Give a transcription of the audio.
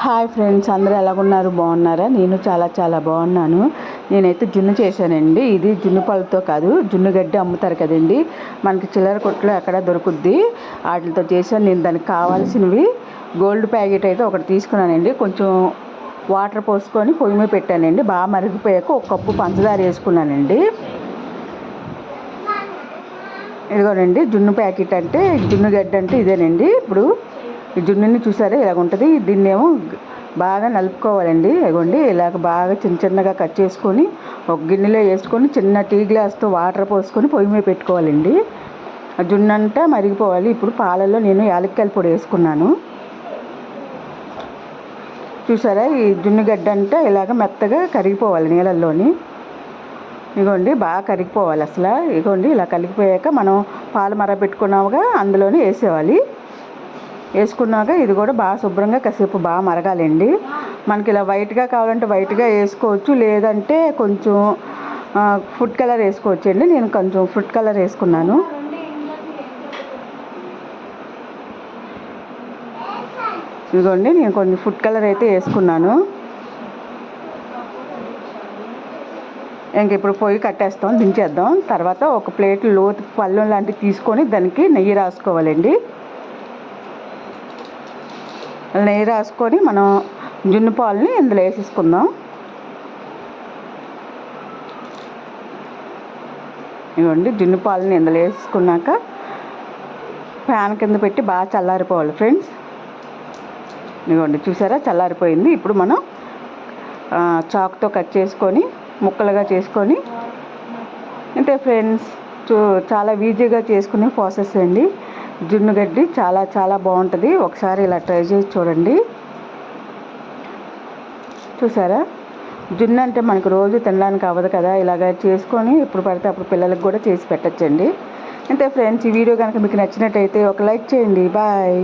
Hi friends, అందరూ ఎలాగున్నారు? బాగున్నారా? నేను చాలా చాలా బాగున్నాను. నేనైతే జున్ను చేశానండి. ఇది జున్ను పళ్ళతో కాదు, జున్ను గడ్డి అమ్ముతారు కదండి, మనకి చిల్లర కొట్లో ఎక్కడ దొరుకుద్ది, వాటితో చేశాను నేను. దానికి కావాల్సినవి గోల్డ్ ప్యాకెట్ అయితే ఒకటి తీసుకున్నానండి. కొంచెం వాటర్ పోసుకొని పొయ్యి మీద పెట్టానండి. బాగా మరిగిపోయాక ఒక కప్పు పంచదార వేసుకున్నానండి. ఇదిగోనండి జున్ను ప్యాకెట్ అంటే, జున్ను గడ్డి అంటే ఇదేనండి. ఇప్పుడు ఈ జున్నుని చూసారా ఇలాగ ఉంటుంది. దీన్నేమో బాగా నలుపుకోవాలండి. ఇదిగోండి ఇలాగ బాగా చిన్న చిన్నగా కట్ చేసుకొని ఒక గిన్నెలో వేసుకొని చిన్న టీ గ్లాస్తో వాటర్ పోసుకొని పొయ్యి మీద పెట్టుకోవాలండి. ఆ జున్ను అంతా మరిగిపోవాలి. ఇప్పుడు పాలల్లో నేను యాలక్కాయల పొడి వేసుకున్నాను. చూసారా ఈ జున్ను గడ్డ అంటే ఇలాగ మెత్తగా కరిగిపోవాలి నీళ్ళల్లోని. ఇదిగోండి బాగా కరిగిపోవాలి అసలు. ఇదిగోండి ఇలా కలిగిపోయాక మనం పాలు మరగబెట్టుకున్నాముగా అందులోనే వేసేవాలి. వేసుకున్నాక ఇది కూడా బాగా శుభ్రంగా కాసేపు బాగా మరగాలండి. మనకి ఇలా వైట్గా కావాలంటే వైట్గా వేసుకోవచ్చు, లేదంటే కొంచెం ఫుడ్ కలర్ వేసుకోవచ్చు అండి. నేను కొంచెం ఫుడ్ కలర్ వేసుకున్నాను. ఇదిగోండి నేను కొంచెం ఫుడ్ కలర్ అయితే వేసుకున్నాను. ఇంక ఇప్పుడు పొయ్యి కట్టేస్తాం, దించేద్దాం. తర్వాత ఒక ప్లేట్ లోతు పళ్ళెం లాంటివి తీసుకొని దానికి నెయ్యి రాసుకోవాలండి. నెయ్యి రాసుకొని మనం జున్ను పాలని ఇందులో వేసేసుకుందాం. ఇవ్వండి జున్ను పాలని ఇందులో వేసుకున్నాక ఫ్యాన్ కింద పెట్టి బాగా చల్లారిపోవాలి ఫ్రెండ్స్. ఇవ్వండి చూసారా చల్లారిపోయింది. ఇప్పుడు మనం చాకుతో కట్ చేసుకొని ముక్కలుగా చేసుకొని అంతే ఫ్రెండ్స్. చాలా ఈజీగా చేసుకునే ప్రాసెస్ అండి. జున్ను గడ్డి చాలా చాలా బాగుంటుంది. ఒకసారి ఇలా ట్రై చేసి చూడండి. చూసారా జున్ను అంటే మనకు రోజు తినడానికి అవ్వదు కదా, ఇలాగ చేసుకొని ఎప్పుడు పడితే అప్పుడు పిల్లలకు కూడా చేసి పెట్టచ్చండి. అంతే ఫ్రెండ్స్, ఈ వీడియో కనుక మీకు నచ్చినట్టయితే ఒక లైక్ చేయండి. బాయ్.